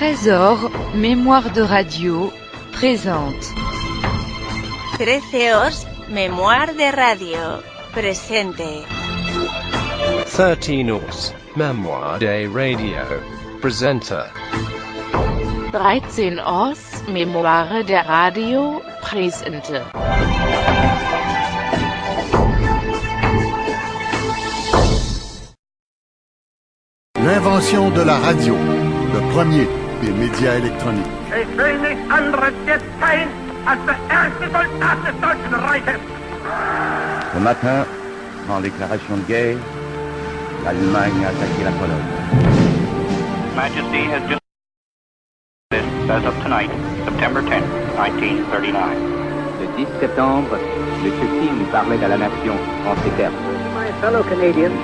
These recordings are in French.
Trésor, mémoire de radio, présente. Treceos, mémoire de radio, presente. 13 Mémoire de radio, presenter. 13 Mémoire de radio, presente. L'invention de la radio, le premier des médias électroniques. Ce matin, en déclaration de guerre, l'Allemagne a attaqué la Pologne. Majesty has just as of tonight, September 10, 1939. Le 10 septembre, M. King parlait à la nation en ces termes. My fellow Canadians,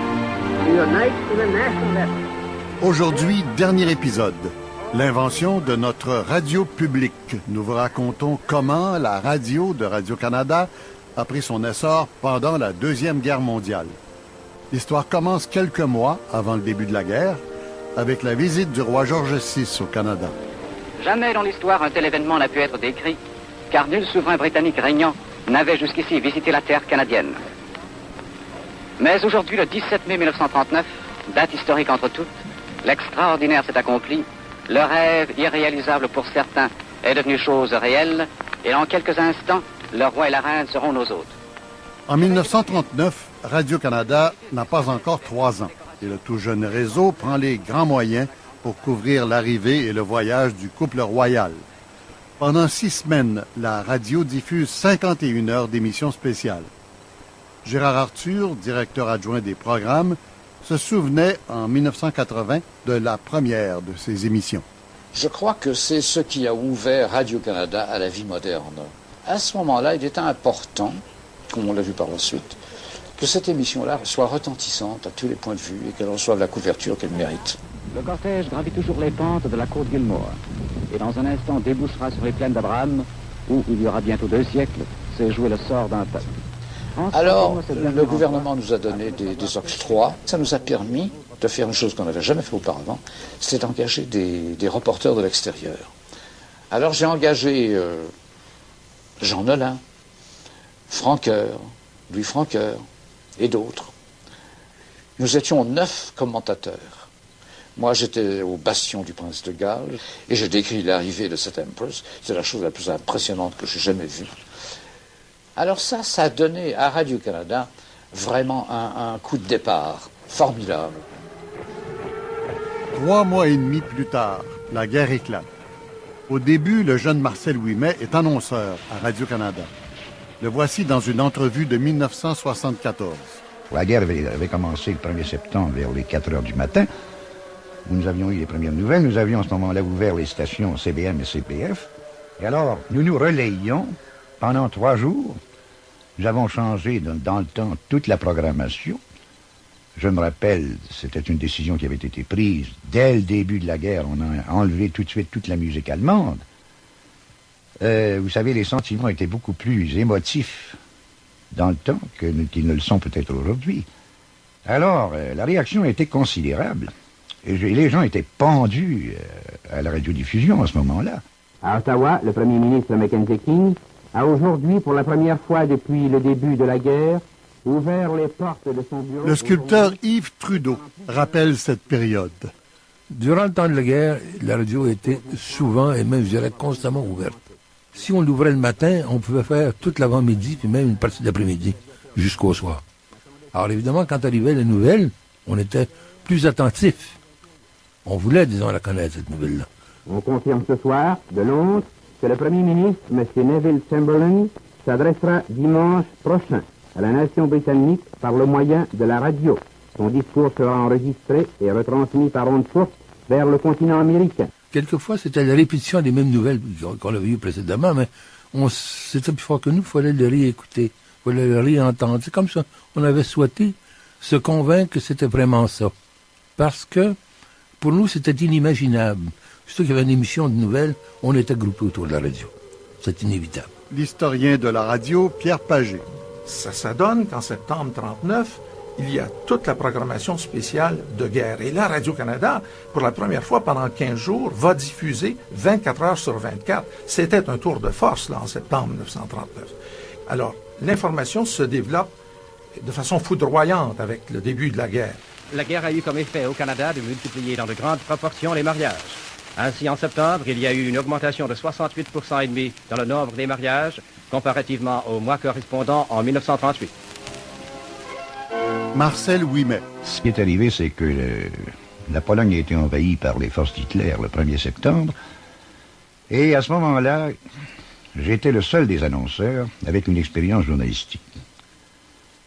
to unite in a national effort. Aujourd'hui, dernier épisode. L'invention de notre radio publique. Nous vous racontons comment la radio de Radio-Canada a pris son essor pendant la Deuxième Guerre mondiale. L'histoire commence quelques mois avant le début de la guerre, avec la visite du roi George VI au Canada. Jamais dans l'histoire un tel événement n'a pu être décrit, car nul souverain britannique régnant n'avait jusqu'ici visité la terre canadienne. Mais aujourd'hui, le 17 mai 1939, date historique entre toutes, l'extraordinaire s'est accompli, le rêve irréalisable pour certains est devenu chose réelle, et en quelques instants, le roi et la reine seront nos hôtes. En 1939, Radio-Canada n'a pas encore 3 ans, et le tout jeune réseau prend les grands moyens pour couvrir l'arrivée et le voyage du couple royal. Pendant 6 semaines, la radio diffuse 51 heures d'émissions spéciales. Gérard Arthur, directeur adjoint des programmes, se souvenait en 1980 de la première de ces émissions. Je crois que c'est ce qui a ouvert Radio-Canada à la vie moderne. À ce moment-là, il était important, comme on l'a vu par la suite, que cette émission-là soit retentissante à tous les points de vue et qu'elle reçoive la couverture qu'elle mérite. Le cortège gravit toujours les pentes de la cour de Gilmore et dans un instant débouchera sur les plaines d'Abraham où, il y aura bientôt 2 siècles, s'est joué le sort d'un peuple. Alors, le gouvernement nous a donné des octrois. Ça nous a permis de faire une chose qu'on n'avait jamais fait auparavant, c'est d'engager des reporters de l'extérieur. Alors j'ai engagé Jean Nolin, Franqueur, Louis Franqueur et d'autres. Nous étions 9 commentateurs. Moi, j'étais au bastion du Prince de Galles et j'ai décrit l'arrivée de cette Empress. C'est la chose la plus impressionnante que j'ai jamais vue. Alors ça a donné à Radio-Canada vraiment un coup de départ formidable. 3 mois et demi plus tard, la guerre éclate. Au début, le jeune Marcel Ouimet est annonceur à Radio-Canada. Le voici dans une entrevue de 1974. La guerre avait commencé le 1er septembre vers les 4 heures du matin, où nous avions eu les premières nouvelles. Nous avions à ce moment-là ouvert les stations CBM et CPF. Et alors, nous nous relayions pendant 3 jours. Nous avons changé dans le temps toute la programmation. Je me rappelle, c'était une décision qui avait été prise dès le début de la guerre. On a enlevé tout de suite toute la musique allemande. Vous savez, les sentiments étaient beaucoup plus émotifs dans le temps qu'ils ne le sont peut-être aujourd'hui. Alors, la réaction était considérable. Et les gens étaient pendus à la radiodiffusion à ce moment-là. À Ottawa, le premier ministre Mackenzie King a aujourd'hui, pour la première fois depuis le début de la guerre, ouvert les portes de son bureau. Le sculpteur Yves Trudeau rappelle cette période. Durant le temps de la guerre, la radio était souvent et même, je dirais, constamment ouverte. Si on l'ouvrait le matin, on pouvait faire toute l'avant-midi, puis même une partie de l'après-midi, jusqu'au soir. Alors évidemment, quand arrivaient les nouvelles, on était plus attentifs. On voulait, disons, la connaître, cette nouvelle-là. On confirme ce soir, de Londres, que le Premier ministre, M. Neville Chamberlain, s'adressera dimanche prochain à la nation britannique par le moyen de la radio. Son discours sera enregistré et retransmis par ondes courtes vers le continent américain. Quelquefois, c'était la répétition des mêmes nouvelles qu'on avait eues précédemment, mais c'était plus fort que nous, il fallait le réécouter, il fallait le réentendre. C'est comme ça, on avait souhaité se convaincre que c'était vraiment ça. Parce que, pour nous, c'était inimaginable. Surtout qu'il y avait une émission de nouvelles, on était groupés autour de la radio. C'est inévitable. L'historien de la radio, Pierre Pagé. Ça donne qu'en septembre 1939, il y a toute la programmation spéciale de guerre. Et là, Radio-Canada, pour la première fois pendant 15 jours, va diffuser 24 heures sur 24. C'était un tour de force, là, en septembre 1939. Alors, l'information se développe de façon foudroyante avec le début de la guerre. La guerre a eu comme effet au Canada de multiplier dans de grandes proportions les mariages. Ainsi, en septembre, il y a eu une augmentation de 68,5% dans le nombre des mariages, comparativement au mois correspondant en 1938. Marcel Ouimet. Ce qui est arrivé, c'est que la Pologne a été envahie par les forces d'Hitler le 1er septembre. Et à ce moment-là, j'étais le seul des annonceurs avec une expérience journalistique.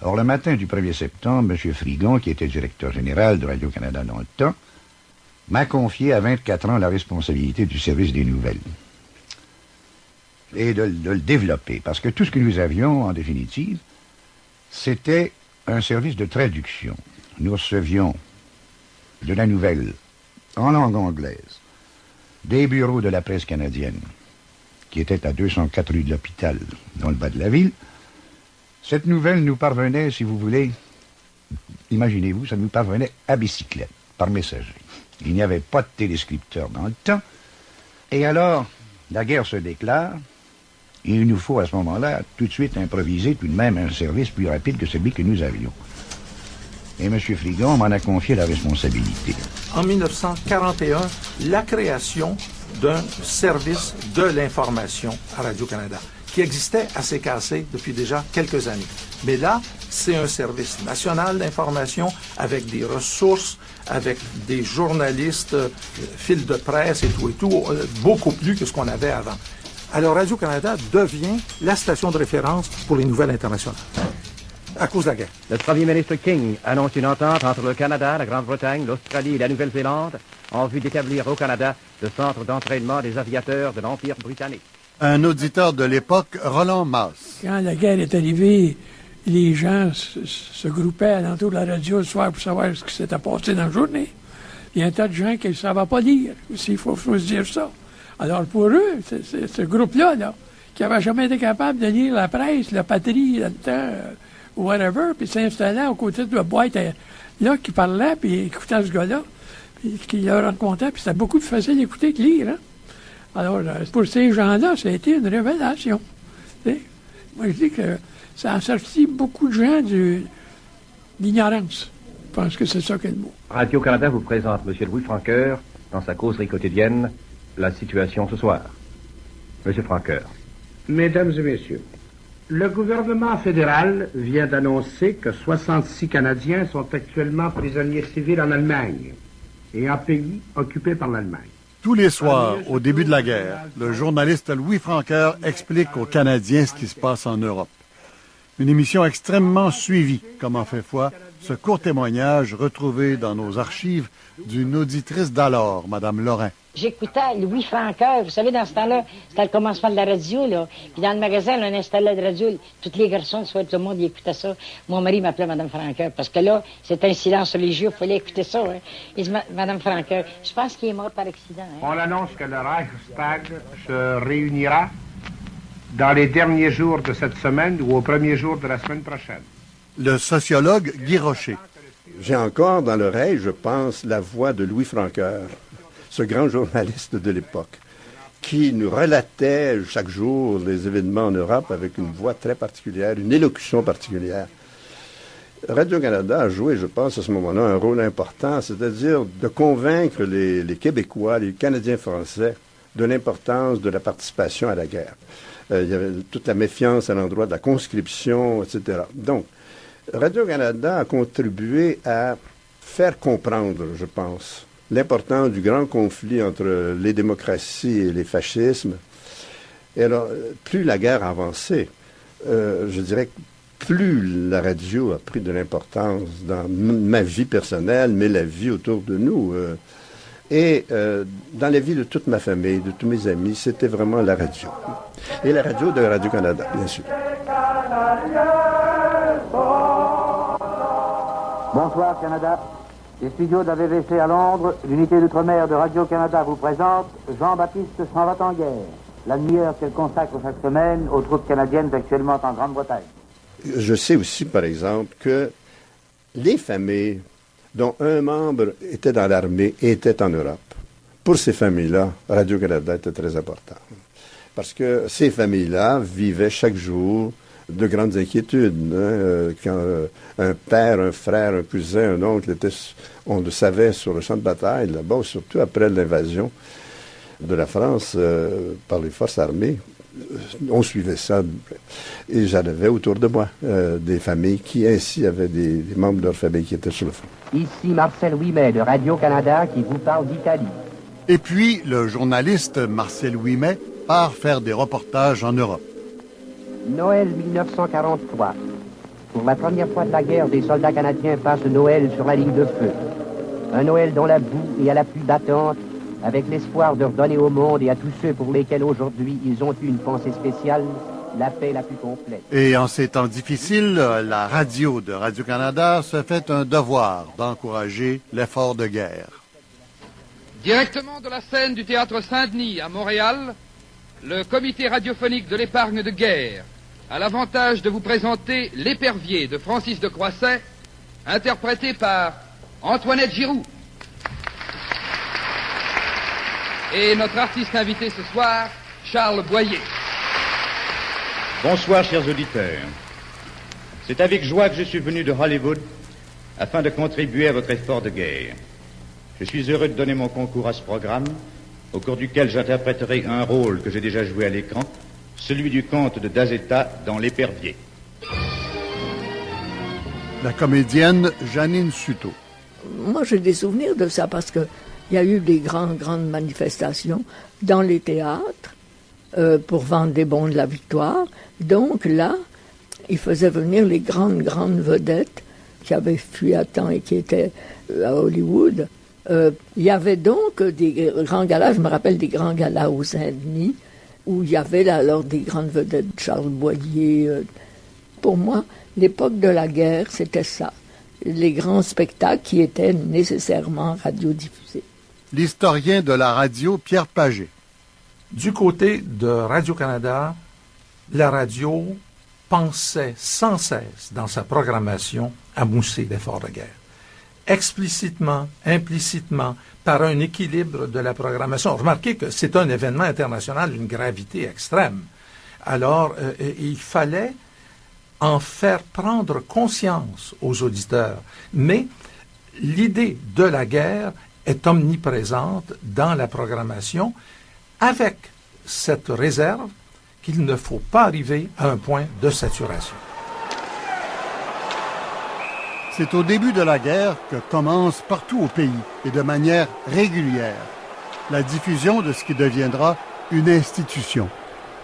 Or, le matin du 1er septembre, M. Frigon, qui était directeur général de Radio-Canada dans le temps, m'a confié à 24 ans la responsabilité du service des nouvelles et de le développer. Parce que tout ce que nous avions, en définitive, c'était un service de traduction. Nous recevions de la nouvelle en langue anglaise des bureaux de la presse canadienne qui étaient à 204 rue de l'Hôpital, dans le bas de la ville. Cette nouvelle nous parvenait, si vous voulez, imaginez-vous, ça nous parvenait à bicyclette, par messager. Il n'y avait pas de téléscripteur dans le temps. Et alors, la guerre se déclare, et il nous faut à ce moment-là tout de suite improviser tout de même un service plus rapide que celui que nous avions. Et M. Frigon m'en a confié la responsabilité. En 1941, la création d'un service de l'information à Radio-Canada, qui existait à CKC depuis déjà quelques années. Mais là, c'est un service national d'information avec des ressources, avec des journalistes, fil de presse et tout, beaucoup plus que ce qu'on avait avant. Alors Radio-Canada devient la station de référence pour les nouvelles internationales, à cause de la guerre. Le Premier ministre King annonce une entente entre le Canada, la Grande-Bretagne, l'Australie et la Nouvelle-Zélande en vue d'établir au Canada le centre d'entraînement des aviateurs de l'Empire britannique. Un auditeur de l'époque, Roland Masse. Quand la guerre est arrivée, les gens se groupaient alentour de la radio le soir pour savoir ce qui s'était passé dans la journée. Il y a un tas de gens qui ne savaient pas lire aussi, il faut se dire ça. Alors pour eux, ce groupe-là, qui n'avait jamais été capable de lire la presse, la patrie, dans le temps, ou whatever, puis s'installait aux côtés de la boîte là, qui parlait, puis écoutait ce gars-là, puis qui leur racontait, puis c'était beaucoup plus facile d'écouter que lire, hein? Alors, pour ces gens-là, ça a été une révélation. T'sais? Moi, je dis que ça a sorti beaucoup de gens d'ignorance. Je pense que c'est ça qu'est le mot. Radio-Canada vous présente M. Louis Francoeur, dans sa causerie quotidienne, la situation ce soir. M. Francoeur. Mesdames et messieurs, le gouvernement fédéral vient d'annoncer que 66 Canadiens sont actuellement prisonniers civils en Allemagne et en pays occupés par l'Allemagne. Tous les soirs, au début de la guerre, le journaliste Louis Francoeur explique aux Canadiens ce qui se passe en Europe. Une émission extrêmement suivie, comme en fait foi ce court témoignage retrouvé dans nos archives d'une auditrice d'alors, Mme Lorrain. J'écoutais Louis Francoeur. Vous savez, dans ce temps-là, c'était le commencement de la radio, là. Puis dans le magasin, là, on installait la radio. Tous les garçons, soit tout le monde, ils écoutaient ça. Mon mari m'appelait Mme Francoeur. Parce que là, c'était un silence religieux. Il fallait écouter ça, hein. Il dit, Mme Francoeur, je pense qu'il est mort par accident, hein. On annonce que le Reichstag se réunira dans les derniers jours de cette semaine ou au premier jour de la semaine prochaine. Le sociologue Guy Rocher. J'ai encore dans l'oreille, je pense, la voix de Louis Francoeur, ce grand journaliste de l'époque, qui nous relatait chaque jour les événements en Europe avec une voix très particulière, une élocution particulière. Radio-Canada a joué, je pense, à ce moment-là, un rôle important, c'est-à-dire de convaincre les Québécois, les Canadiens français, de l'importance de la participation à la guerre. Il y avait toute la méfiance à l'endroit de la conscription, etc. Donc, Radio-Canada a contribué à faire comprendre, je pense, l'importance du grand conflit entre les démocraties et les fascismes. Et alors, plus la guerre a avancé, je dirais que plus la radio a pris de l'importance dans ma vie personnelle, mais la vie autour de nous. Et dans la vie de toute ma famille, de tous mes amis, c'était vraiment la radio. Et la radio de Radio-Canada, bien sûr. Bonsoir, Canada. Les studios de la BBC à Londres, l'unité d'outre-mer de Radio-Canada vous présente Jean-Baptiste s'en va en guerre, la demi-heure qu'elle consacre chaque semaine aux troupes canadiennes actuellement en Grande-Bretagne. Je sais aussi, par exemple, que les familles dont un membre était dans l'armée et était en Europe, pour ces familles-là, Radio-Canada était très important. Parce que ces familles-là vivaient chaque jour de grandes inquiétudes. Quand un père, un frère, un cousin, un oncle était, on le savait, sur le champ de bataille, là-bas, surtout après l'invasion de la France par les forces armées, on suivait ça. Et j'en avais autour de moi des familles qui ainsi avaient des membres de leur famille qui étaient sur le front. Ici Marcel Ouimet de Radio-Canada qui vous parle d'Italie. Et puis, le journaliste Marcel Ouimet part faire des reportages en Europe. Noël 1943. Pour la première fois de la guerre, des soldats canadiens passent Noël sur la ligne de feu. Un Noël dans la boue et à la pluie battante, avec l'espoir de redonner au monde et à tous ceux pour lesquels aujourd'hui ils ont eu une pensée spéciale, la paix la plus complète. Et en ces temps difficiles, la radio de Radio-Canada se fait un devoir d'encourager l'effort de guerre. Directement de la scène du théâtre Saint-Denis à Montréal, le comité radiophonique de l'épargne de guerre a l'avantage de vous présenter L'Épervier de Francis de Croisset, interprété par Antoinette Giroux. Et notre artiste invité ce soir, Charles Boyer. Bonsoir, chers auditeurs. C'est avec joie que je suis venu de Hollywood afin de contribuer à votre effort de guerre. Je suis heureux de donner mon concours à ce programme, au cours duquel j'interpréterai un rôle que j'ai déjà joué à l'écran, celui du comte de Dazeta dans L'Épervier. La comédienne Janine Suto. Moi, j'ai des souvenirs de ça parce qu'il y a eu des grandes manifestations dans les théâtres pour vendre des bons de la victoire. Donc là, ils faisaient venir les grandes vedettes qui avaient fui à temps et qui étaient à Hollywood. Il y avait donc des grands galas, je me rappelle des grands galas au Saint-Denis, où il y avait là, alors des grandes vedettes, Charles Boyer. Pour moi, l'époque de la guerre, c'était ça. Les grands spectacles qui étaient nécessairement radiodiffusés. L'historien de la radio, Pierre Pagé. Du côté de Radio-Canada, la radio pensait sans cesse dans sa programmation à mousser l'effort de guerre. Explicitement, implicitement, par un équilibre de la programmation. Remarquez que c'est un événement international d'une gravité extrême. Alors, il fallait en faire prendre conscience aux auditeurs. Mais l'idée de la guerre est omniprésente dans la programmation, avec cette réserve qu'il ne faut pas arriver à un point de saturation. C'est au début de la guerre que commence partout au pays, et de manière régulière, la diffusion de ce qui deviendra une institution.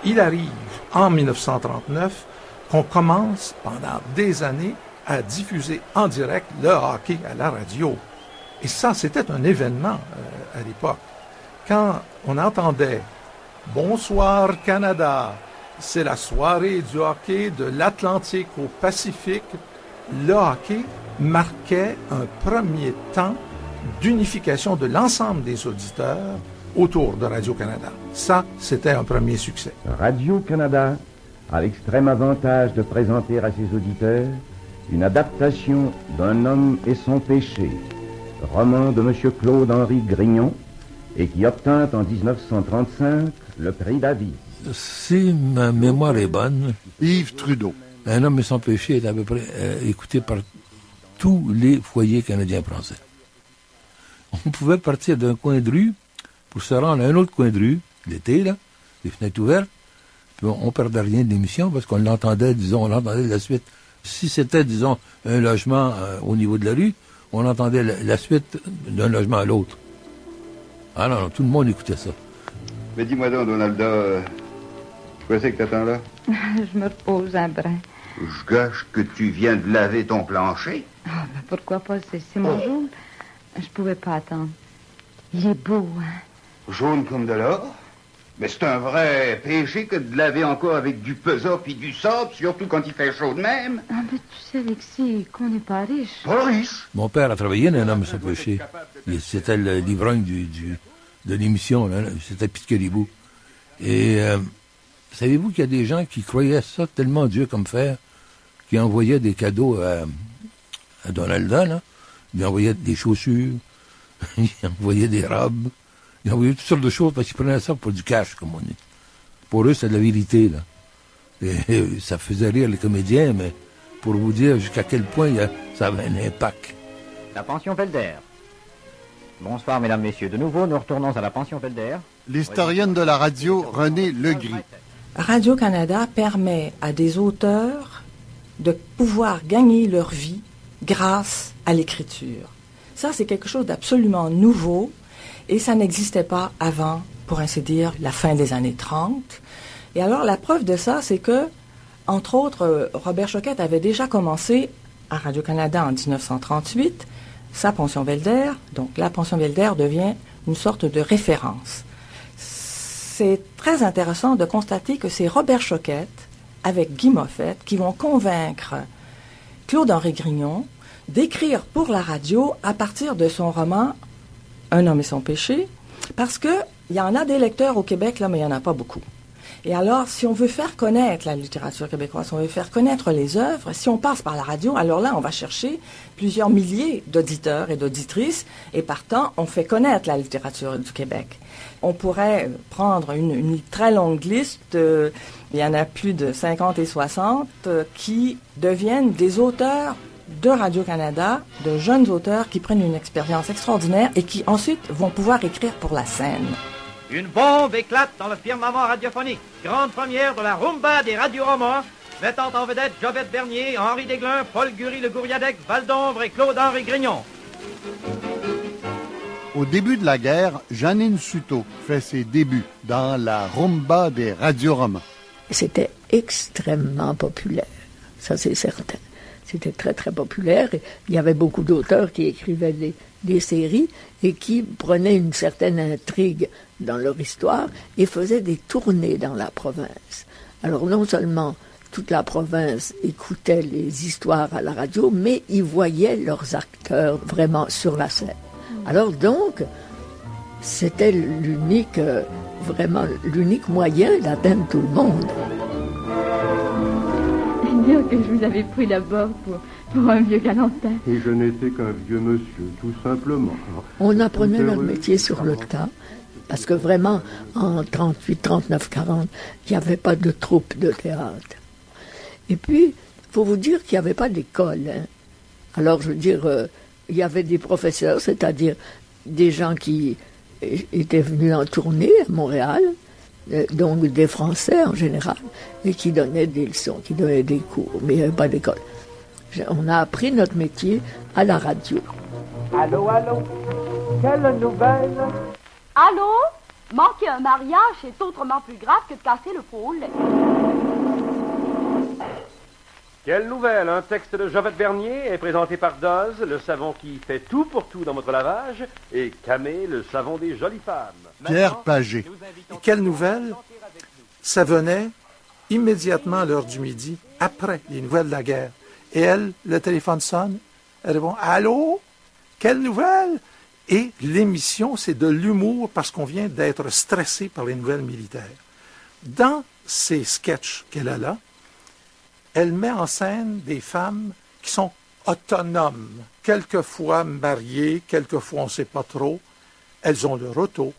Il arrive, en 1939, qu'on commence pendant des années à diffuser en direct le hockey à la radio. Et ça, c'était un événement à l'époque. Quand on entendait « Bonsoir Canada », c'est la soirée du hockey de l'Atlantique au Pacifique, le hockey marquait un premier temps d'unification de l'ensemble des auditeurs autour de Radio-Canada. Ça, c'était un premier succès. Radio-Canada a l'extrême avantage de présenter à ses auditeurs une adaptation d'Un homme et son péché, roman de M. Claude-Henri Grignon, et qui obtint en 1935 le prix David. Si ma mémoire est bonne, Yves Trudeau. Un homme et son péché est à peu près écouté par tous les foyers canadiens français. On pouvait partir d'un coin de rue pour se rendre à un autre coin de rue, l'été, là, les fenêtres ouvertes, puis on perdait rien de l'émission parce qu'on l'entendait, disons, on l'entendait de la suite. Si c'était, disons, un logement au niveau de la rue, on entendait la suite d'un logement à l'autre. Ah non, tout le monde écoutait ça. Mais dis-moi donc, Donalda, quoi c'est que t'attends là? Je me repose un brin. Je gâche que tu viens de laver ton plancher. Ah, ben pourquoi pas, c'est mon jour. Je pouvais pas attendre. Il est beau, hein? Jaune comme de l'or. Mais c'est un vrai péché que de laver encore avec du pesant puis du sable, surtout quand il fait chaud de même. Ah, mais tu sais, Alexis, qu'on n'est pas riche. Pas riche? Mon père a travaillé dans Un homme et son péché. C'était l'ivrogne de l'émission, là. C'était Pete Caribou. Et savez-vous qu'il y a des gens qui croyaient ça tellement Dieu comme fer, qui envoyaient des cadeaux à Donalda, là. Il envoyait des chaussures, il envoyait des robes, il envoyait toutes sortes de choses parce qu'il prenait ça pour du cash, comme on dit. Pour eux, c'est de la vérité, là. Et ça faisait rire les comédiens, mais pour vous dire jusqu'à quel point ça avait un impact. La pension Felder. Bonsoir, mesdames, messieurs. De nouveau, nous retournons à la pension Felder. L'historienne de la radio, Renée Legris. Radio-Canada permet à des auteurs de pouvoir gagner leur vie grâce à l'écriture. Ça, c'est quelque chose d'absolument nouveau et ça n'existait pas avant, pour ainsi dire, la fin des années 30. Et alors, la preuve de ça, c'est que, entre autres, Robert Choquette avait déjà commencé à Radio-Canada en 1938 sa pension Felder. Donc, la pension Felder devient une sorte de référence. C'est très intéressant de constater que c'est Robert Choquette, avec Guy Moffett, qui vont convaincre Claude-Henri Grignon d'écrire pour la radio à partir de son roman « Un homme et son péché », parce qu'il y en a des lecteurs au Québec, là, mais il n'y en a pas beaucoup. Et alors, si on veut faire connaître la littérature québécoise, si on veut faire connaître les œuvres, si on passe par la radio, alors là, on va chercher plusieurs milliers d'auditeurs et d'auditrices, et partant, on fait connaître la littérature du Québec. On pourrait prendre une très longue liste, il y en a plus de 50 et 60, qui deviennent des auteurs de Radio-Canada, de jeunes auteurs qui prennent une expérience extraordinaire et qui ensuite vont pouvoir écrire pour la scène. Une bombe éclate dans le firmament radiophonique. Grande première de la rumba des radioromans, mettant en vedette Jovette Bernier, Henri Desglin, Paul Gury-Le Gouriadec, Valdombre et Claude-Henri Grignon. Au début de la guerre, Janine Suto fait ses débuts dans la rumba des radioromans. C'était extrêmement populaire, ça c'est certain. C'était très, très populaire. Il y avait beaucoup d'auteurs qui écrivaient des séries et qui prenaient une certaine intrigue dans leur histoire et faisaient des tournées dans la province. Alors non seulement toute la province écoutait les histoires à la radio, mais ils voyaient leurs acteurs vraiment sur la scène. Alors donc, c'était l'unique moyen d'atteindre tout le monde. Dire que je vous avais pris d'abord pour un vieux galantin. Et je n'étais qu'un vieux monsieur, tout simplement. On apprenait notre métier sur le tas, parce que vraiment, en 38, 39, 40, il n'y avait pas de troupe de théâtre. Et puis, il faut vous dire qu'il n'y avait pas d'école. Hein. Alors, je veux dire, il y avait des professeurs, c'est-à-dire des gens qui étaient venus en tournée à Montréal, donc des Français en général, et qui donnaient des leçons, qui donnaient des cours, mais il n'y avait pas d'école. On a appris notre métier à la radio. Allô, allô, quelle nouvelle? Allô? Manquer un mariage est autrement plus grave que de casser le pot au lait. Quelle nouvelle? Un texte de Jovette Bernier est présenté par Doz, le savon qui fait tout pour tout dans votre lavage, et Camé, le savon des jolies femmes. Pierre Pagé. Et quelle nouvelle? Ça venait immédiatement à l'heure du midi, après les nouvelles de la guerre. Et elle, le téléphone sonne, elle répond « Allô? Quelle nouvelle? » Et l'émission, c'est de l'humour parce qu'on vient d'être stressé par les nouvelles militaires. Dans ces sketchs qu'elle a là, elle met en scène des femmes qui sont autonomes, quelquefois mariées, quelquefois on ne sait pas trop. Elles ont leur auto,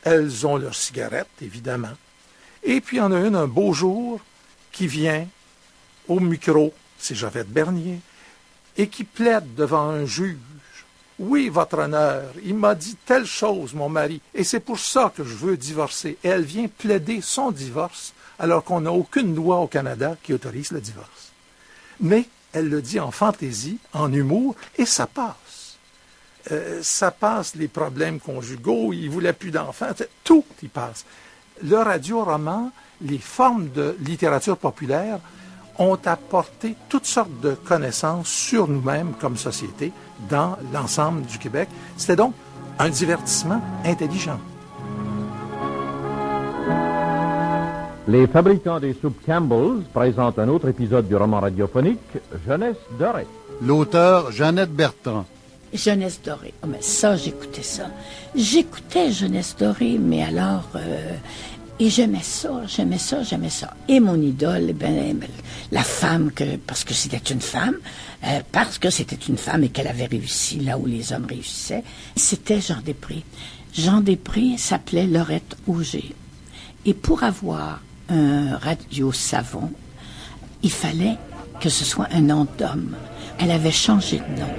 elles ont leurs cigarettes, évidemment. Et puis il y en a une, un beau jour, qui vient au micro, c'est Jovette Bernier, et qui plaide devant un juge. « Oui, votre honneur, il m'a dit telle chose, mon mari, et c'est pour ça que je veux divorcer. » Et elle vient plaider son divorce, alors qu'on n'a aucune loi au Canada qui autorise le divorce. Mais elle le dit en fantaisie, en humour, et ça passe. Ça passe les problèmes conjugaux, il ne voulait plus d'enfants, tout y passe. Le radio-roman, les formes de littérature populaire ont apporté toutes sortes de connaissances sur nous-mêmes comme société dans l'ensemble du Québec. C'était donc un divertissement intelligent. Les fabricants des soupes Campbell's présentent un autre épisode du roman radiophonique Jeunesse dorée. L'auteur Jeannette Bertrand. Jeunesse dorée. Oh, mais ça, j'écoutais ça. J'écoutais Jeunesse dorée, mais alors, Et j'aimais ça. Et mon idole, la femme, parce que c'était une femme et qu'elle avait réussi là où les hommes réussissaient, c'était Jean Després. Jean Després s'appelait Laurette Auger. Et pour avoir un radio savon, il fallait que ce soit un nom d'homme. Elle avait changé de nom.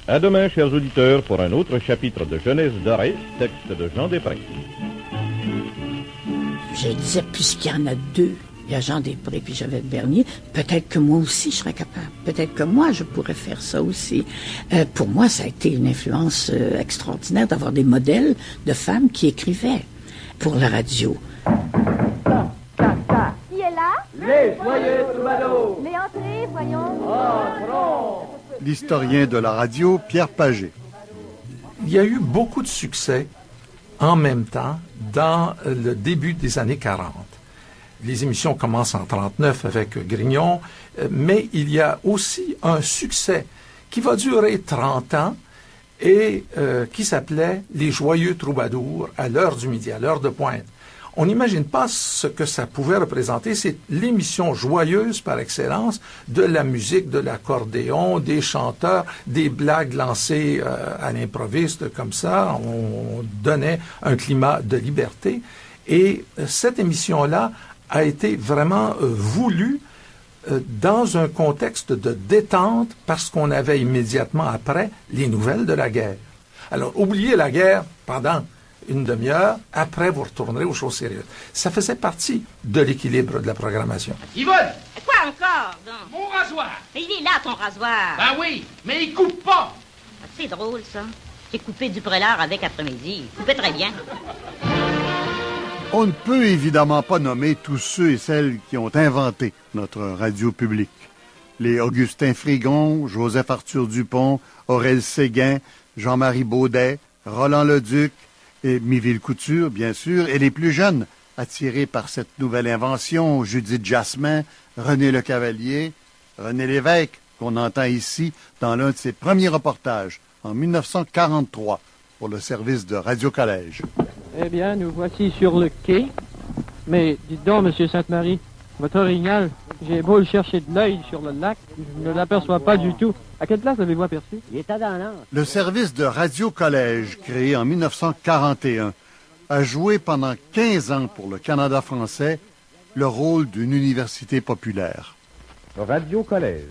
À demain, chers auditeurs, pour un autre chapitre de Jeunesse dorée, texte de Jean Després. Je disais, puisqu'il y en a deux, il y a Jean Després puis Jovette Bernier, peut-être que moi aussi je serais capable. Peut-être que moi je pourrais faire ça aussi. Pour moi, ça a été une influence extraordinaire d'avoir des modèles de femmes qui écrivaient pour la radio. Qui est là? Les joyeux troubadours! Mais entrez, voyons. Entrons! L'historien de la radio, Pierre Pagé. Il y a eu beaucoup de succès en même temps dans le début des années 40. Les émissions commencent en 39 avec Grignon, mais il y a aussi un succès qui va durer 30 ans et qui s'appelait Les Joyeux Troubadours à l'heure du midi, à l'heure de pointe. On n'imagine pas ce que ça pouvait représenter. C'est l'émission joyeuse par excellence de la musique, de l'accordéon, des chanteurs, des blagues lancées à l'improviste comme ça. On donnait un climat de liberté. Et cette émission-là a été vraiment voulue dans un contexte de détente parce qu'on avait immédiatement après les nouvelles de la guerre. Alors, oubliez la guerre pendant une demi-heure, après vous retournerez aux choses sérieuses. Ça faisait partie de l'équilibre de la programmation. Yvonne! Quoi encore, donc? Mon rasoir! Il est là, ton rasoir. Ben oui, mais il coupe pas! C'est drôle, ça. J'ai coupé du prélard avec après-midi. Il coupait très bien. On ne peut évidemment pas nommer tous ceux et celles qui ont inventé notre radio publique. Les Augustin Frigon, Joseph-Arthur Dupont, Aurel Séguin, Jean-Marie Baudet, Roland Leduc, et Miville Couture, bien sûr, et les plus jeunes, attirés par cette nouvelle invention, Judith Jasmin, René Le Cavalier, René Lévesque, qu'on entend ici dans l'un de ses premiers reportages, en 1943, pour le service de Radio Collège. Eh bien, nous voici sur le quai. Mais dites donc, Monsieur Sainte-Marie, votre orignal, j'ai beau le chercher de l'œil sur le lac, je ne l'aperçois pas du tout. À quelle place avez-vous aperçu? Il était dans l'ange. Le service de Radio Collège, créé en 1941, a joué pendant 15 ans pour le Canada français le rôle d'une université populaire. Radio Collège.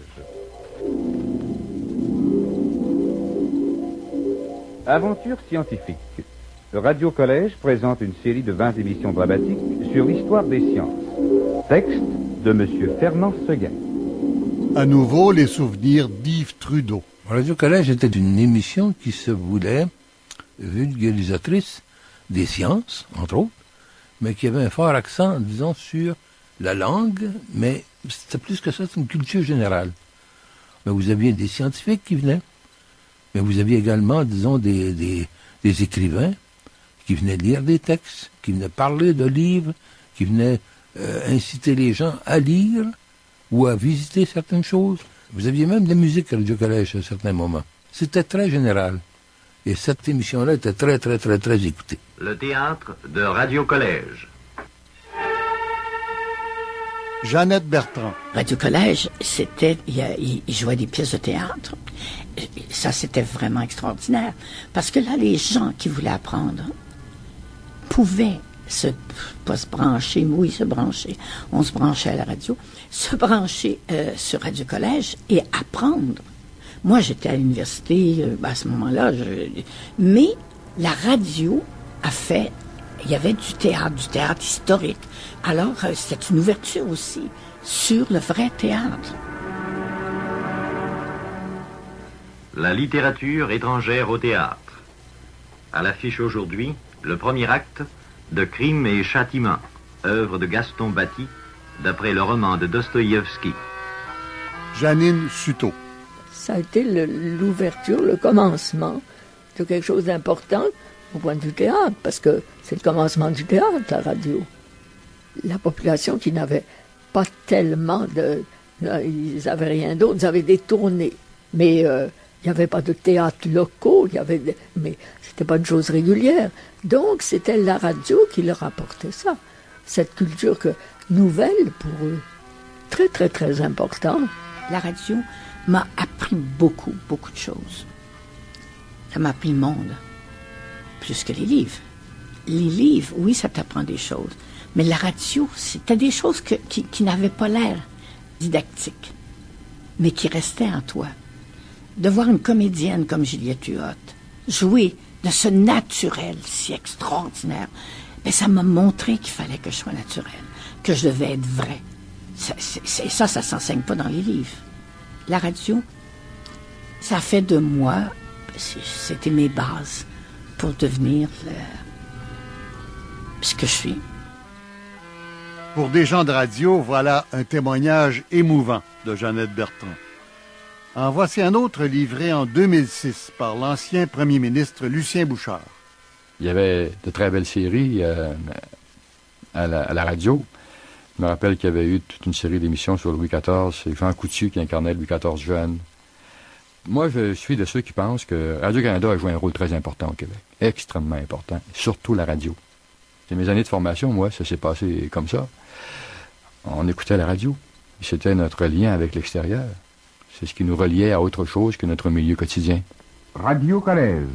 Aventure scientifique. Radio Collège présente une série de 20 émissions dramatiques sur l'histoire des sciences. Texte de M. Fernand Seguin. À nouveau, les souvenirs d'Yves Trudeau. Radio Collège était une émission qui se voulait vulgarisatrice des sciences, entre autres, mais qui avait un fort accent, disons, sur la langue, mais c'était plus que ça, c'est une culture générale. Mais vous aviez des scientifiques qui venaient, mais vous aviez également, disons, des écrivains qui venaient lire des textes, qui venaient parler de livres, qui venaient inciter les gens à lire ou à visiter certaines choses. Vous aviez même de la musique à Radio Collège à certains moments. C'était très général. Et cette émission-là était très, très, très, très écoutée. Le théâtre de Radio Collège. Jeannette Bertrand. Radio Collège, c'était, il jouait des pièces de théâtre. Ça, c'était vraiment extraordinaire. Parce que là, les gens qui voulaient apprendre pouvaient pas se brancher, mais oui, se brancher. On se branchait à la radio. Se brancher sur Radio Collège et apprendre. Moi, j'étais à l'université à ce moment-là. Mais la radio a fait... Il y avait du théâtre historique. Alors, c'était une ouverture aussi sur le vrai théâtre. La littérature étrangère au théâtre. À l'affiche aujourd'hui, le premier acte de Crime et Châtiment, œuvre de Gaston Batty, d'après le roman de Dostoïevski. Janine Suto. Ça a été l'ouverture, le commencement de quelque chose d'important au point de vue théâtre, parce que c'est le commencement du théâtre, la radio. La population qui n'avait pas tellement ils n'avaient rien d'autre, ils avaient des tournées. Mais Il n'y avait pas de théâtre locaux, mais c'était pas de choses régulières. Donc, c'était la radio qui leur apportait ça. Cette culture nouvelle pour eux. Très, très, très important. La radio m'a appris beaucoup, beaucoup de choses. Ça m'a appris le monde, plus que les livres. Les livres, oui, ça t'apprend des choses. Mais la radio, c'était des choses qui n'avaient pas l'air didactiques, mais qui restaient en toi. De voir une comédienne comme Juliette Huot jouer de ce naturel si extraordinaire, bien, ça m'a montré qu'il fallait que je sois naturel, que je devais être vrai. Ça s'enseigne pas dans les livres. La radio, ça fait de moi, c'était mes bases pour devenir ce que je suis. Pour des gens de radio, voilà un témoignage émouvant de Jeannette Bertrand. En voici un autre livré en 2006 par l'ancien premier ministre Lucien Bouchard. Il y avait de très belles séries à la radio. Je me rappelle qu'il y avait eu toute une série d'émissions sur Louis XIV. C'est Jean Coutu qui incarnait Louis XIV jeune. Moi, je suis de ceux qui pensent que Radio-Canada a joué un rôle très important au Québec. Extrêmement important. Surtout la radio. C'est mes années de formation, moi, ça s'est passé comme ça. On écoutait la radio. C'était notre lien avec l'extérieur. C'est ce qui nous reliait à autre chose que notre milieu quotidien. Radio Collège.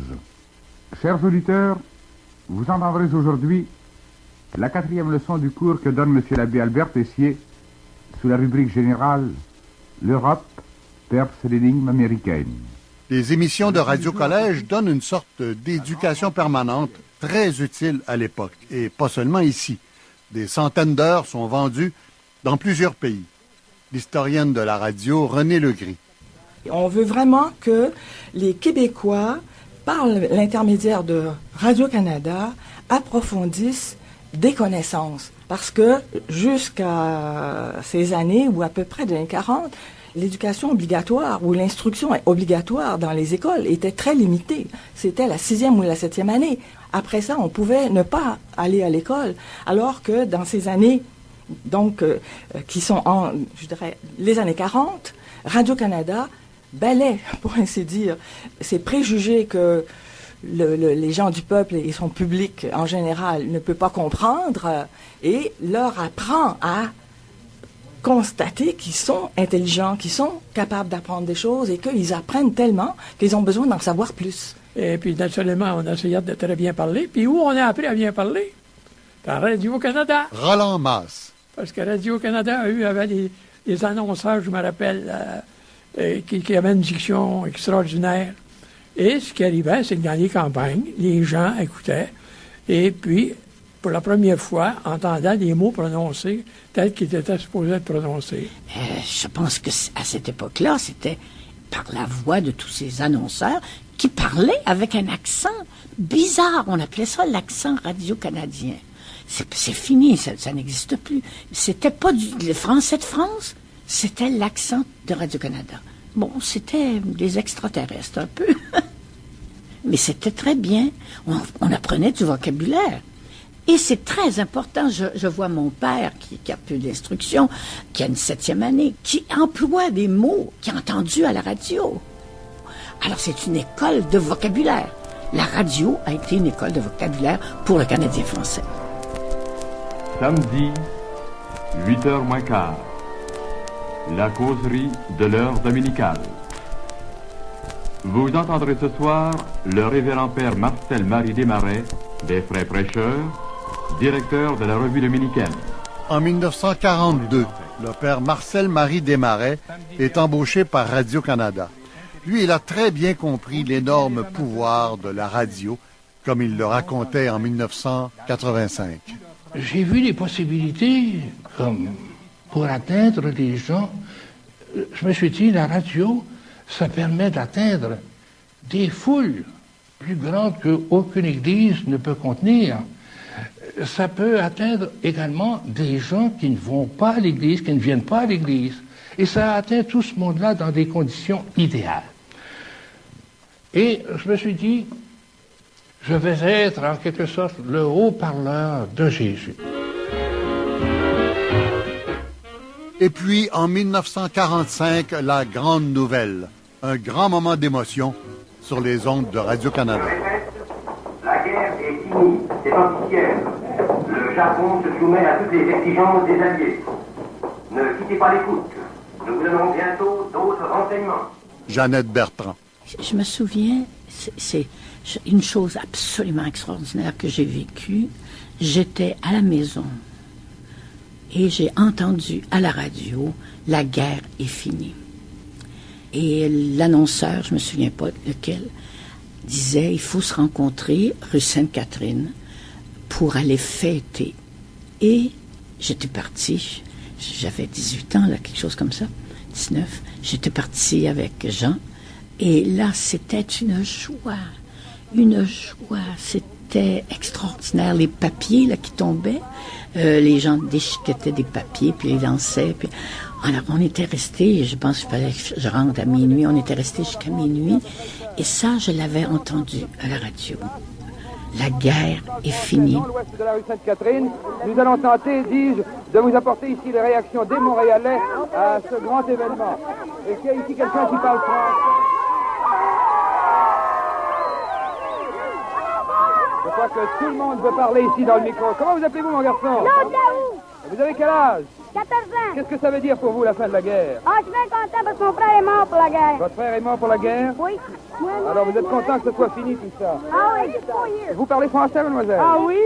Chers auditeurs, vous entendrez aujourd'hui la 4e leçon du cours que donne M. l'abbé Albert Tessier sous la rubrique générale « L'Europe perce l'énigme américaine ». Les émissions de Radio Collège donnent une sorte d'éducation permanente très utile à l'époque, et pas seulement ici. Des centaines d'heures sont vendues dans plusieurs pays. L'historienne de la radio, Renée Legris. On veut vraiment que les Québécois, par l'intermédiaire de Radio-Canada, approfondissent des connaissances. Parce que jusqu'à ces années, ou à peu près des années 40, l'éducation obligatoire ou l'instruction obligatoire dans les écoles était très limitée. C'était la 6e ou la 7e année. Après ça, on pouvait ne pas aller à l'école. Alors que dans ces années, donc, qui sont je dirais, les années 40, Radio-Canada balaie, pour ainsi dire, ces préjugés que les gens du peuple et son public en général ne peut pas comprendre et leur apprend à constater qu'ils sont intelligents, qu'ils sont capables d'apprendre des choses et qu'ils apprennent tellement qu'ils ont besoin d'en savoir plus. Et puis, naturellement, on a essayé de très bien parler. Puis où on a appris à bien parler? Par Radio-Canada. Roland Masse. Parce que Radio-Canada avait des annonceurs, je me rappelle, qui avaient une diction extraordinaire. Et ce qui arrivait, c'est que dans les campagnes, les gens écoutaient. Et puis, pour la première fois, entendaient des mots prononcés tels qu'ils étaient supposés être prononcés. Je pense que à cette époque-là, c'était par la voix de tous ces annonceurs qui parlaient avec un accent bizarre. On appelait ça l'accent radio-canadien. C'est fini, ça n'existe plus. C'était pas le français de France, c'était l'accent de Radio-Canada. Bon, c'était des extraterrestres un peu. Mais c'était très bien. On apprenait du vocabulaire. Et c'est très important. Je vois mon père, qui a peu d'instruction, qui a une 7e année, qui emploie des mots qu'il a entendus à la radio. Alors, c'est une école de vocabulaire. La radio a été une école de vocabulaire pour le Canadien français. Samedi, 8h moins quart. La causerie de l'heure dominicale. Vous entendrez ce soir le révérend père Marcel-Marie Desmarais, des Frères Prêcheurs, directeur de la revue dominicaine. En 1942, le père Marcel-Marie Desmarais est embauché par Radio-Canada. Lui, il a très bien compris l'énorme pouvoir de la radio, comme il le racontait en 1985. J'ai vu les possibilités comme pour atteindre les gens. Je me suis dit, la radio, ça permet d'atteindre des foules plus grandes qu'aucune église ne peut contenir. Ça peut atteindre également des gens qui ne vont pas à l'église, qui ne viennent pas à l'église. Et ça atteint tout ce monde-là dans des conditions idéales. Et je me suis dit, je vais être en quelque sorte le haut-parleur de Jésus. Et puis, en 1945, la grande nouvelle. Un grand moment d'émotion sur les ondes de Radio-Canada. La guerre est finie, c'est officiel. Le Japon se soumet à toutes les exigences des Alliés. Ne quittez pas l'écoute. Nous vous donnerons bientôt d'autres renseignements. Jeannette Bertrand. Je me souviens, c'est une chose absolument extraordinaire que j'ai vécue. J'étais à la maison et j'ai entendu à la radio « La guerre est finie ». Et l'annonceur, je ne me souviens pas lequel, disait « Il faut se rencontrer rue Sainte-Catherine pour aller fêter ». Et j'étais partie, j'avais 18 ans, là, quelque chose comme ça, 19. J'étais partie avec Jean. Et là, c'était une joie. C'était extraordinaire. Les papiers là, qui tombaient, les gens déchiquetaient des papiers, puis les lançaient. Puis... Alors, on était restés, je pense qu'il fallait que je rentre à minuit, on était restés jusqu'à minuit. Et ça, je l'avais entendu à la radio. La guerre est finie. Dans l'ouest de la rue Sainte-Catherine, nous allons tenter, dis-je, de vous apporter ici les réactions des Montréalais à ce grand événement. Est-ce qu'il y a ici quelqu'un qui parle français? Je crois que tout le monde veut parler ici dans le micro. Comment vous appelez-vous, mon garçon? Vous avez quel âge? 14 ans. Qu'est-ce que ça veut dire pour vous, la fin de la guerre? Ah, je suis bien content parce que mon frère est mort pour la guerre. Votre frère est mort pour la guerre? Oui. Alors, vous êtes content que ce soit fini, tout ça? Ah oui. Vous parlez français, mademoiselle? Ah oui.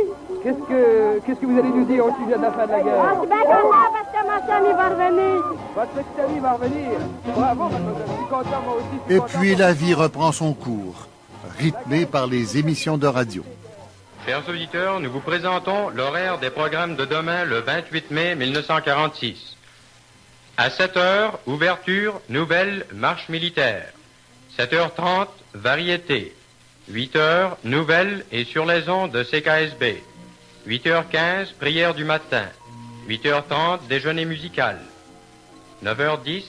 Qu'est-ce que vous allez nous dire au sujet de la fin de la guerre? Ah, je suis bien content parce que ma femme, il va revenir. Votre petite amie va revenir? Bravo, mademoiselle. Je suis content, moi aussi. Et puis, la vie reprend son cours, rythmée par les émissions de radio. Chers auditeurs, nous vous présentons l'horaire des programmes de demain, le 28 mai 1946. À 7h, ouverture, nouvelle marche militaire. 7h30, variété. 8h, nouvelles et sur les ondes de CKSB. 8h15, prière du matin. 8h30, déjeuner musical. 9h10,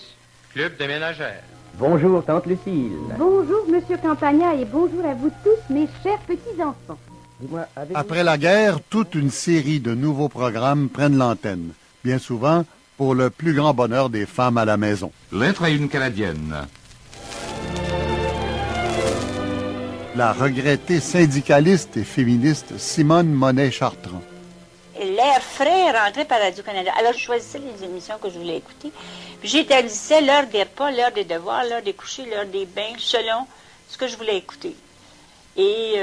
club des ménagères. Bonjour, tante Lucille. Bonjour, monsieur Campagna, et bonjour à vous tous, mes chers petits-enfants. Après la guerre, toute une série de nouveaux programmes prennent l'antenne, bien souvent pour le plus grand bonheur des femmes à la maison. Lettre à une Canadienne. La regrettée syndicaliste et féministe Simone Monet-Chartrand. L'air frais est rentré par Radio-Canada. Alors, je choisissais les émissions que je voulais écouter. Puis j'établissais l'heure des repas, l'heure des devoirs, l'heure des couchers, l'heure des bains, selon ce que je voulais écouter. Et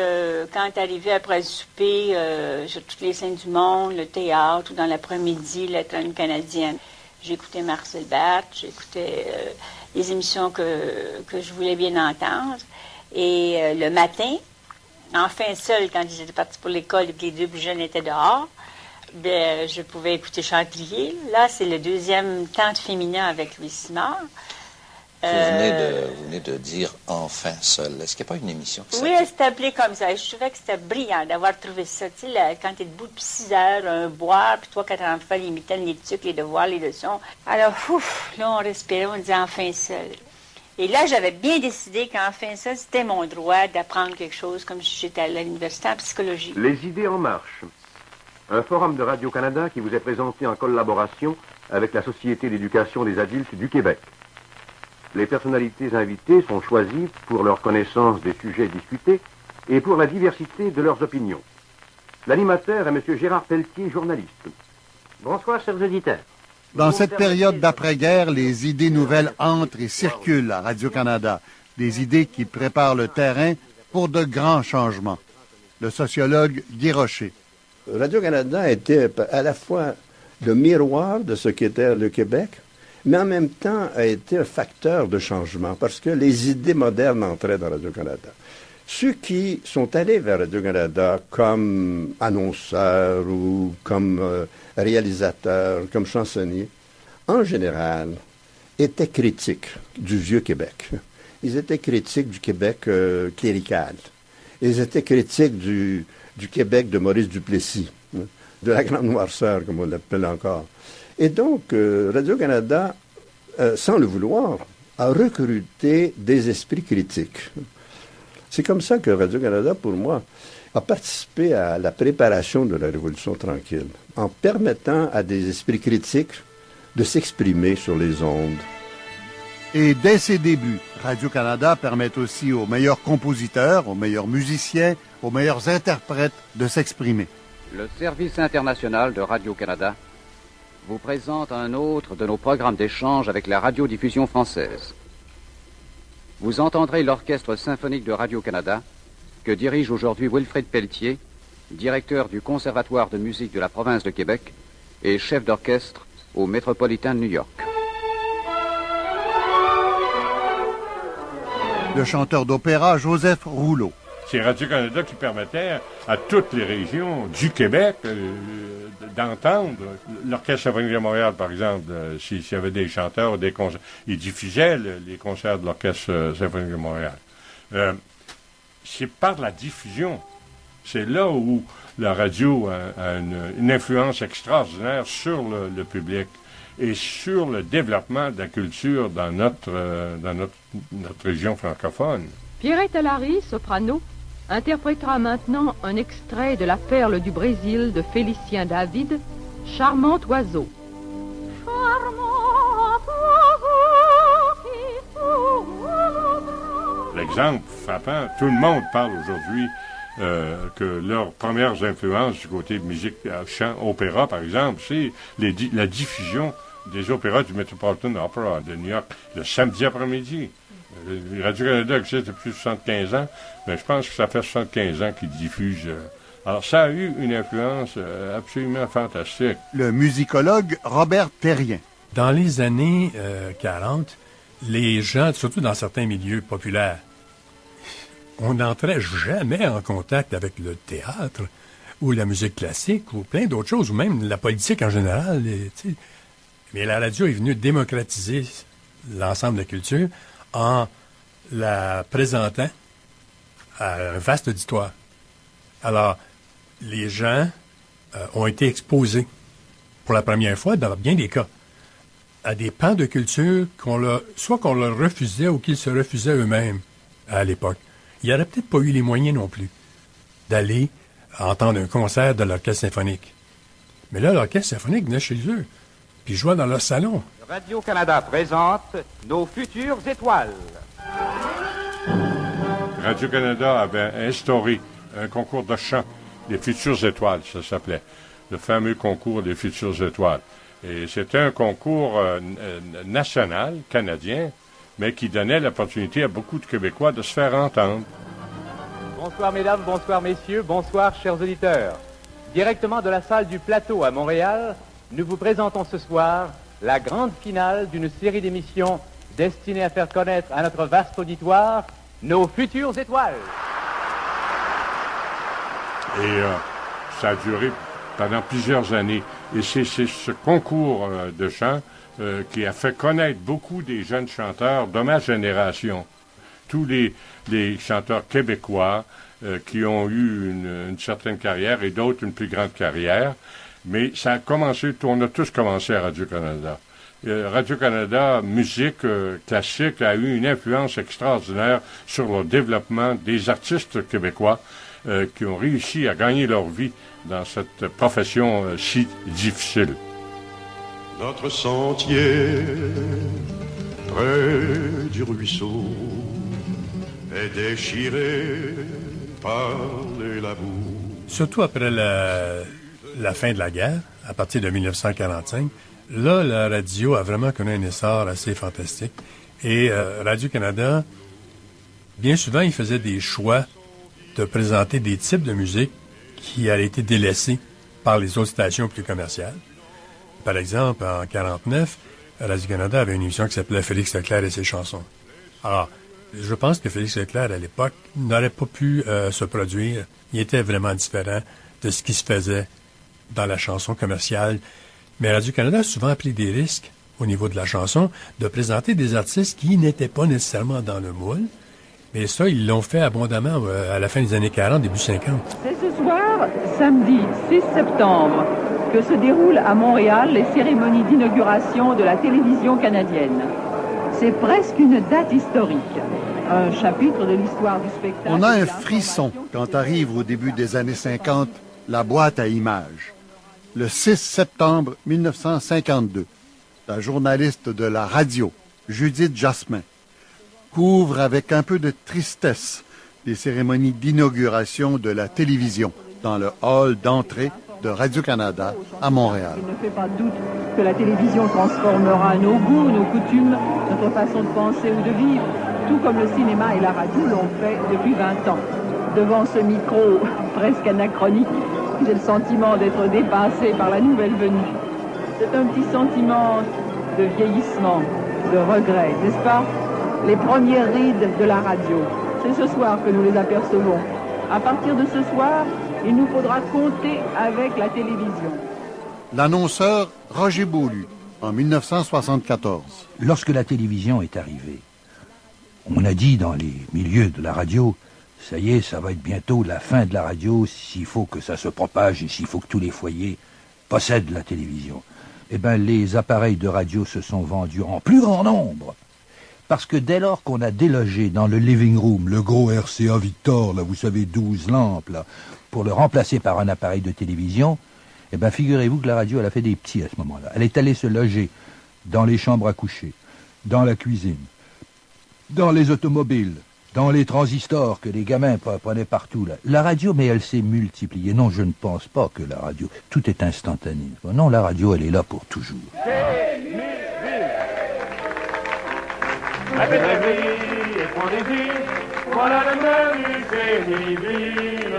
quand arrivé après le souper, sur toutes les scènes du monde, le théâtre, ou dans l'après-midi, la trame canadienne, j'écoutais Marcel Berthe, j'écoutais les émissions que je voulais bien entendre. Et le matin, enfin seul, quand j'étais partie pour l'école et que les deux plus jeunes étaient dehors, ben, je pouvais écouter Chantilly. Là, c'est le deuxième temps de féminin avec Louis Simard. Vous venez de dire « Enfin seul ». Est-ce qu'il n'y a pas une émission qui Oui, elle s'est appelée comme ça. Je trouvais que c'était brillant d'avoir trouvé ça. Tu sais, là, quand tu es debout depuis 6 heures, un boire, puis 3-4 enfants, les mitaines, les trucs, les devoirs, les leçons. Alors, là, on respirait, on disait « Enfin seul ». Et là, j'avais bien décidé qu'enfin seul, c'était mon droit d'apprendre quelque chose, comme si j'étais à l'université en psychologie. Les idées en marche. Un forum de Radio-Canada qui vous est présenté en collaboration avec la Société d'éducation des adultes du Québec. Les personnalités invitées sont choisies pour leur connaissance des sujets discutés et pour la diversité de leurs opinions. L'animateur est M. Gérard Pelletier, journaliste. Bonsoir, chers auditeurs. Dans cette période d'après-guerre, les idées nouvelles entrent et circulent à Radio-Canada. Des idées qui préparent le terrain pour de grands changements. Le sociologue Guy Rocher. Radio-Canada était à la fois le miroir de ce qu'était le Québec, mais en même temps a été un facteur de changement parce que les idées modernes entraient dans Radio-Canada. Ceux qui sont allés vers Radio-Canada comme annonceurs ou comme réalisateurs, comme chansonniers, en général, étaient critiques du vieux Québec. Ils étaient critiques du Québec clérical. Ils étaient critiques du Québec de Maurice Duplessis, de la Grande Noirceur, comme on l'appelle encore. Et donc, Radio-Canada, sans le vouloir, a recruté des esprits critiques. C'est comme ça que Radio-Canada, pour moi, a participé à la préparation de la Révolution tranquille, en permettant à des esprits critiques de s'exprimer sur les ondes. Et dès ses débuts, Radio-Canada permet aussi aux meilleurs compositeurs, aux meilleurs musiciens, aux meilleurs interprètes de s'exprimer. Le service international de Radio-Canada vous présente un autre de nos programmes d'échange avec la radiodiffusion française. Vous entendrez l'Orchestre symphonique de Radio-Canada que dirige aujourd'hui Wilfrid Pelletier, directeur du Conservatoire de musique de la province de Québec et chef d'orchestre au Metropolitan de New York. Le chanteur d'opéra Joseph Rouleau. C'est Radio-Canada qui permettait à toutes les régions du Québec d'entendre l'Orchestre symphonique de Montréal, par exemple, s'il y avait des chanteurs ou des concerts. Ils diffusaient les concerts de l'Orchestre symphonique de Montréal. C'est par la diffusion. C'est là où la radio a une influence extraordinaire sur le public et sur le développement de la culture dans notre région francophone. Pierrette Allary, soprano, interprétera maintenant un extrait de La perle du Brésil de Félicien David, Charmant oiseau. L'exemple frappant, tout le monde parle aujourd'hui que leurs premières influences du côté de musique, chant, opéra par exemple, c'est la diffusion des opéras du Metropolitan Opera de New York le samedi après-midi. Radio-Canada existe depuis 75 ans, mais je pense que ça fait 75 ans qu'ils diffusent. Alors, ça a eu une influence absolument fantastique. Le musicologue Robert Terrien. Dans les années 40, les gens, surtout dans certains milieux populaires, on n'entrait jamais en contact avec le théâtre ou la musique classique ou plein d'autres choses, ou même la politique en général. Mais la radio est venue démocratiser l'ensemble de la culture en la présentant à un vaste auditoire. Alors, les gens ont été exposés pour la première fois, dans bien des cas, à des pans de culture soit qu'on leur refusait ou qu'ils se refusaient eux-mêmes à l'époque. Il n'y aurait peut-être pas eu les moyens non plus d'aller entendre un concert de l'Orchestre symphonique. Mais là, l'Orchestre symphonique venait chez eux, puis jouait dans leur salon. Radio-Canada présente Nos futures étoiles. Radio-Canada avait instauré un concours de chant, les futures étoiles, ça s'appelait, le fameux concours des futures étoiles. Et c'était un concours national, canadien, mais qui donnait l'opportunité à beaucoup de Québécois de se faire entendre. Bonsoir mesdames, bonsoir messieurs, bonsoir chers auditeurs. Directement de la salle du Plateau à Montréal, nous vous présentons ce soir la grande finale d'une série d'émissions destinées à faire connaître à notre vaste auditoire nos futures étoiles. Et ça a duré pendant plusieurs années. Et c'est ce concours de chant qui a fait connaître beaucoup des jeunes chanteurs de ma génération. Tous les chanteurs québécois qui ont eu une certaine carrière et d'autres une plus grande carrière. Mais ça a commencé, on a tous commencé à Radio-Canada. Radio-Canada, musique classique, a eu une influence extraordinaire sur le développement des artistes québécois qui ont réussi à gagner leur vie dans cette profession si difficile. Notre sentier, près du ruisseau, est déchiré par les labours. Surtout après la fin de la guerre, à partir de 1945, là, la radio a vraiment connu un essor assez fantastique. Et Radio-Canada, bien souvent, il faisait des choix de présenter des types de musique qui allaient été délaissés par les autres stations plus commerciales. Par exemple, en 1949, Radio-Canada avait une émission qui s'appelait Félix Leclerc et ses chansons. Alors, je pense que Félix Leclerc, à l'époque, n'aurait pas pu se produire. Il était vraiment différent de ce qui se faisait dans la chanson commerciale. Mais Radio-Canada a souvent pris des risques au niveau de la chanson de présenter des artistes qui n'étaient pas nécessairement dans le moule. Mais ça, ils l'ont fait abondamment à la fin des années 40, début 50. C'est ce soir, samedi 6 septembre, que se déroulent à Montréal les cérémonies d'inauguration de la télévision canadienne. C'est presque une date historique. Un chapitre de l'histoire du spectacle. On a un frisson quand arrive au début des années 50 la boîte à images. Le 6 septembre 1952, la journaliste de la radio, Judith Jasmin, couvre avec un peu de tristesse les cérémonies d'inauguration de la télévision dans le hall d'entrée de Radio-Canada à Montréal. Il ne fait pas de doute que la télévision transformera nos goûts, nos coutumes, notre façon de penser ou de vivre, tout comme le cinéma et la radio l'ont fait depuis 20 ans. Devant ce micro presque anachronique, j'ai le sentiment d'être dépassé par la nouvelle venue. C'est un petit sentiment de vieillissement, de regret, n'est-ce pas? Les premières rides de la radio, c'est ce soir que nous les apercevons. À partir de ce soir, il nous faudra compter avec la télévision. L'annonceur Roger Beaulieu, en 1974. Lorsque la télévision est arrivée, on a dit dans les milieux de la radio, ça y est, ça va être bientôt la fin de la radio, s'il faut que ça se propage et s'il faut que tous les foyers possèdent la télévision. Eh bien, les appareils de radio se sont vendus en plus grand nombre. Parce que dès lors qu'on a délogé dans le living room le gros RCA Victor, là, vous savez, 12 lampes, là, pour le remplacer par un appareil de télévision, eh bien, figurez-vous que la radio, elle a fait des petits à ce moment-là. Elle est allée se loger dans les chambres à coucher, dans la cuisine, dans les automobiles, dans les transistors que les gamins prenaient partout, là. La radio, mais elle s'est multipliée. Non, je ne pense pas que la radio, tout est instantané. Non, la radio, elle est là pour toujours. La pédagogie et point désir, voilà le menu chez Miville.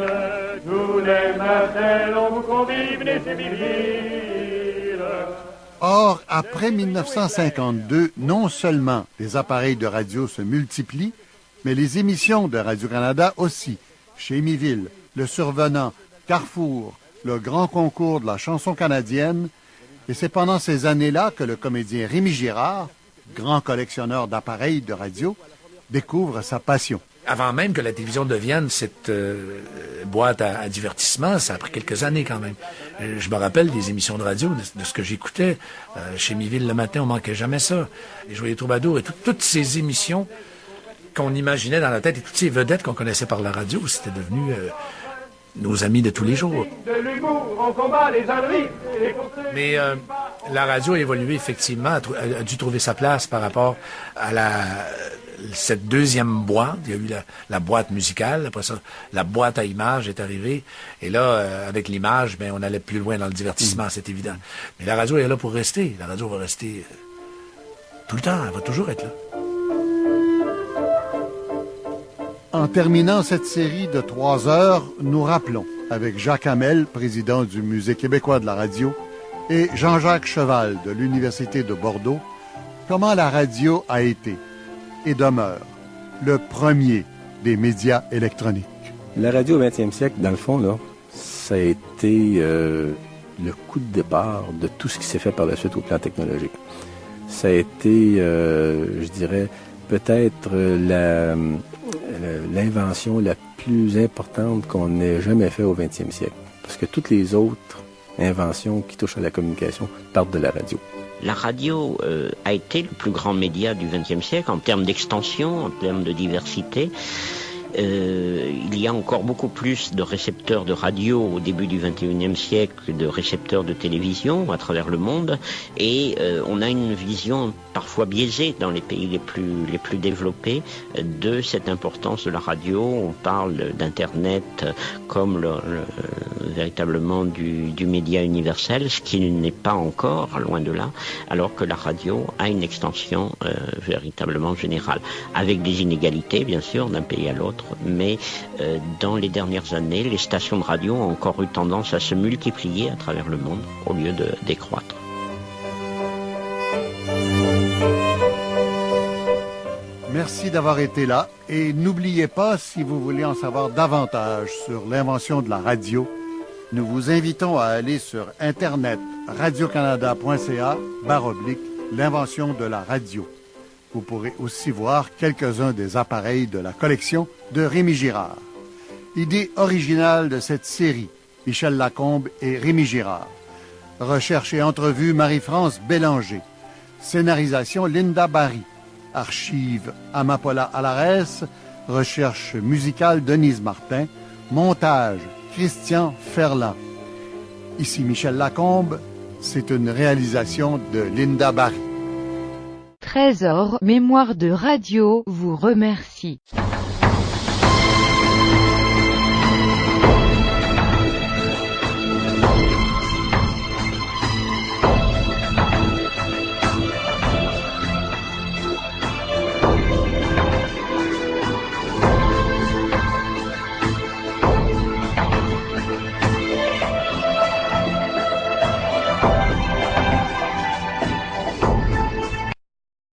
Tous les matins, on vous convie, venez chez Miville. Or, après 1952, non seulement les appareils de radio se multiplient, mais les émissions de Radio-Canada aussi. Chez Émiville, Le Survenant, Carrefour, le grand concours de la chanson canadienne. Et c'est pendant ces années-là que le comédien Rémi Girard, grand collectionneur d'appareils de radio, découvre sa passion. Avant même que la télévision devienne cette boîte à divertissement, ça a pris quelques années quand même. Je me rappelle des émissions de radio, de ce que j'écoutais. Chez Miville, le matin, on manquait jamais ça. Les Joyeux Troubadours et toutes ces émissions qu'on imaginait dans la tête et toutes ces vedettes qu'on connaissait par la radio, c'était devenu nos amis de tous les jours. De l'humour, on combat les âneries. Mais la radio a évolué effectivement, a dû trouver sa place par rapport à cette deuxième boîte. Il y a eu la boîte musicale, après ça, la boîte à images est arrivée. Et là, avec l'image, ben, on allait plus loin dans le divertissement, c'est évident. Mais la radio est là pour rester. La radio va rester tout le temps, elle va toujours être là. En terminant cette série de 3 heures, nous rappelons, avec Jacques Hamel, président du Musée québécois de la radio, et Jean-Jacques Cheval de l'Université de Bordeaux, comment la radio a été et demeure le premier des médias électroniques. La radio au 20e siècle, dans le fond, là, ça a été le coup de départ de tout ce qui s'est fait par la suite au plan technologique. Ça a été, je dirais, peut-être l'invention la plus importante qu'on ait jamais fait au 20e siècle. Parce que toutes les autres inventions qui touchent à la communication partent de la radio. La radio a été le plus grand média du XXe siècle en termes d'extension, en termes de diversité. Il y a encore beaucoup plus de récepteurs de radio au début du XXIe siècle que de récepteurs de télévision à travers le monde, et on a une vision parfois biaisée dans les pays les plus développés de cette importance de la radio. On parle d'Internet comme véritablement du média universel, ce qui n'est pas encore, loin de là, alors que la radio a une extension véritablement générale, avec des inégalités bien sûr d'un pays à l'autre. Mais dans les dernières années, les stations de radio ont encore eu tendance à se multiplier à travers le monde au lieu de décroître. Merci d'avoir été là et n'oubliez pas, si vous voulez en savoir davantage sur l'invention de la radio, nous vous invitons à aller sur Internet radiocanada.ca/l'invention de la radio. Vous pourrez aussi voir quelques-uns des appareils de la collection de Rémi Girard. Idée originale de cette série, Michel Lacombe et Rémi Girard. Recherche et entrevue, Marie-France Bélanger. Scénarisation, Linda Barry. Archives, Amapola Alares. Recherche musicale, Denise Martin. Montage, Christian Ferland. Ici Michel Lacombe. C'est une réalisation de Linda Barry. Trésor Mémoire de Radio vous remercie.